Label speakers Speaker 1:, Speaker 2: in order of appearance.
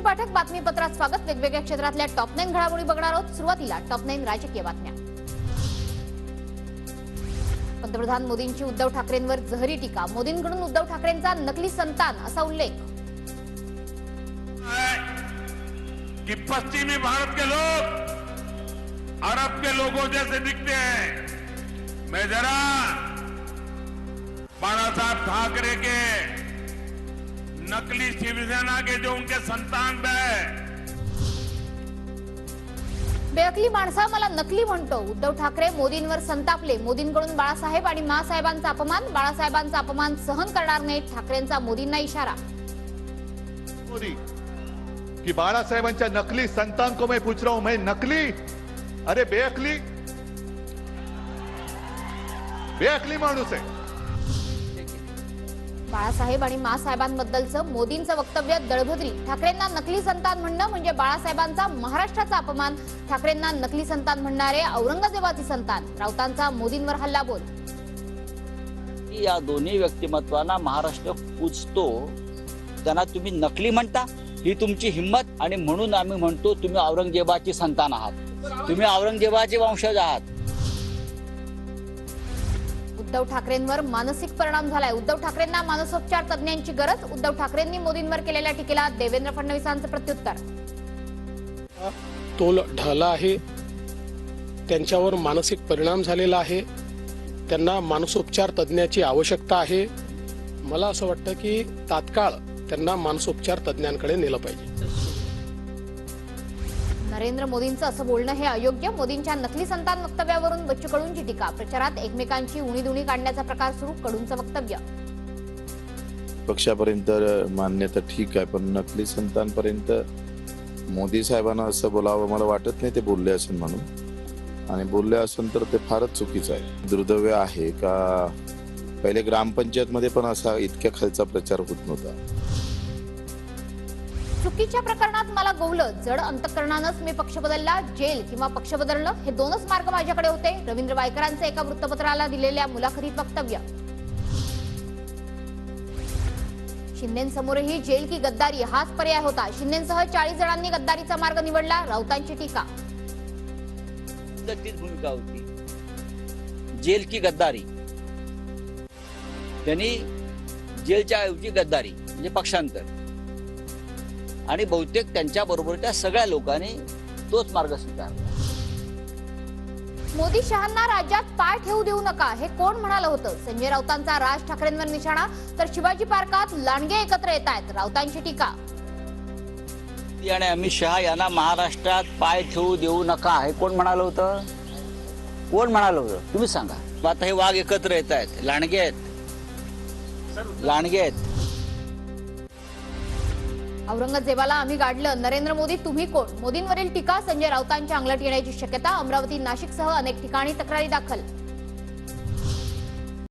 Speaker 1: पाठक बातमीपत्रात स्वागत। वेगवेगळ्या क्षेत्रातल्या टॉप 9 घडामोडी बघणार आहोत। सुरुवातीला टॉप 9 राजकीय बातम्या। पंतप्रधान मोदींची उद्धव ठाकरेंवर जहरी टीका। मोदींकडून उद्धव ठाकरेंचा नकली संतान असा उल्लेख।
Speaker 2: कि पश्चिमी भारत के लोग अरब के लोगों जैसे दिखते हैं। मैं जरा बाला साहब ठाकरे के नकली शिवसेना के जो उनके संतान
Speaker 1: बेअकली माणसा मला नकली म्हणतो। उद्धव ठाकरे मोदींवर संतापले। मोदींकडून बाळासाहेब आणि मासाहेबांचा अपमान। बाळासाहेबांचा अपमान सहन करणार नाही, ठाकरेंचा मोदींना इशारा।
Speaker 3: मोदी कि बाला साहेबांच्या नकली संतान को मैं पूछ रहा हूं, मैं नकली? अरे बेअकली माणूस आहे।
Speaker 1: बाळासाहेब आणि मासाहेबांबद्दलचं मोदींचं वक्तव्य दळभद्री। ठाकरेंना नकली संतान म्हणणं म्हणजे बाळासाहेबांचा महाराष्ट्राचा अपमान। ठाकरेंना नकली संतान म्हणणारे औरंगजेबाचे संतान। राऊतांचा मोदींवर हल्लाबोल।
Speaker 4: या दोन्ही व्यक्तिमत्वांना महाराष्ट्र पूजतो, त्यांना तुम्ही नकली म्हणता, ही तुमची हिम्मत। आणि म्हणून आम्ही म्हणतो तुम्ही औरंगजेबाची संतान आहात, तुम्ही औरंगजेबाचे वंशज आहात।
Speaker 1: उद्धव ठाकरेंवर मानसिक परिणाम झालाय। उद्धव ठाकरेंना मानसोपचार तज्ञांची गरज। उद्धव ठाकरेंनी मोदींवर केलेल्या टीकेला देवेंद्र फडणवीसांचं प्रत्युत्तर।
Speaker 5: तोल ढळला आहे, त्यांच्यावर मानसिक परिणाम झालेला आहे, त्यांना मानसोपचार तज्ञाची आवश्यकता आहे। मला असं वाटतं की तात्काळ त्यांना मानसोपचार तज्ञांकडे नेलं पाहिजे।
Speaker 1: नरेंद्र मोदींचं असं बोलणं हे अयोग्य। मोदींच्या नकली संतान वक्तव्यावरून बच्चू कडूंची टीका। प्रचारात एकमेकांची उणीधुणी काढण्याचा प्रकार सुरू। कडूंचं वक्तव्य।
Speaker 6: पक्षापर्यंत मान्यता ठीक आहे, पण नकली संतांपर्यंत मोदी साहेबांना असं बोलावं मला वाटत नाही ते बोलले असेल म्हणून। आणि बोलले असेल तर ते फारच चुकीचं आहे। दुर्दैव आहे का पहिले ग्रामपंचायत मध्ये पण असा इतक्या खालचा प्रचार होत नव्हता।
Speaker 1: चुकीच्या प्रकरणात मला गोवलं, जड अंतःकरणानंच मी पक्ष बदलला। जेल किंवा पक्ष बदलणं हे दोनच मार्ग माझ्याकडे होते। रवींद्र वायकरांचे एका वृत्तपत्राला दिलेल्या मुलाखतीत वक्तव्य। शिंदेंसमोरही जेल की गद्दारी हाच पर्याय होता। शिंदेंसह 40 जणांनी गद्दारीचा मार्ग निवडला। राऊतांची टीका।
Speaker 4: तीच भूमिका होती, जेल की गद्दारी। त्यांनी जेलच्या ऐवजी गद्दारी म्हणजे पक्षांतर। आणि बहुतेक त्यांच्या बरोबरच्या सगळ्या लोकांनी तोच मार्ग स्वीकारला।
Speaker 1: मोदी शहांना राज्यात पाय ठेवू देऊ नका हे कोण म्हणालं होतं? संजय राऊतांचा राज ठाकरेंवर निशाणा। तर शिवाजी पार्कात लांडगे एकत्र येत आहेत। राऊतांची टीका।
Speaker 4: आणि अमित शहा यांना महाराष्ट्रात पाय ठेवू देऊ नका हे कोण म्हणालं होतं? कोण म्हणालं होतं तुम्ही सांगा। आता हे वाघ एकत्र येत आहेत, लांडगे आहेत।
Speaker 1: औरंगजेबाला आम्ही गाडलं, नरेंद्र मोदी तुम्ही कोण? मोदींवरील टीका। संजय राऊतांच्या अंगलट येण्याची शक्यता। अमरावती, नाशिकसह अनेक ठिकाणी तक्रारी दाखल।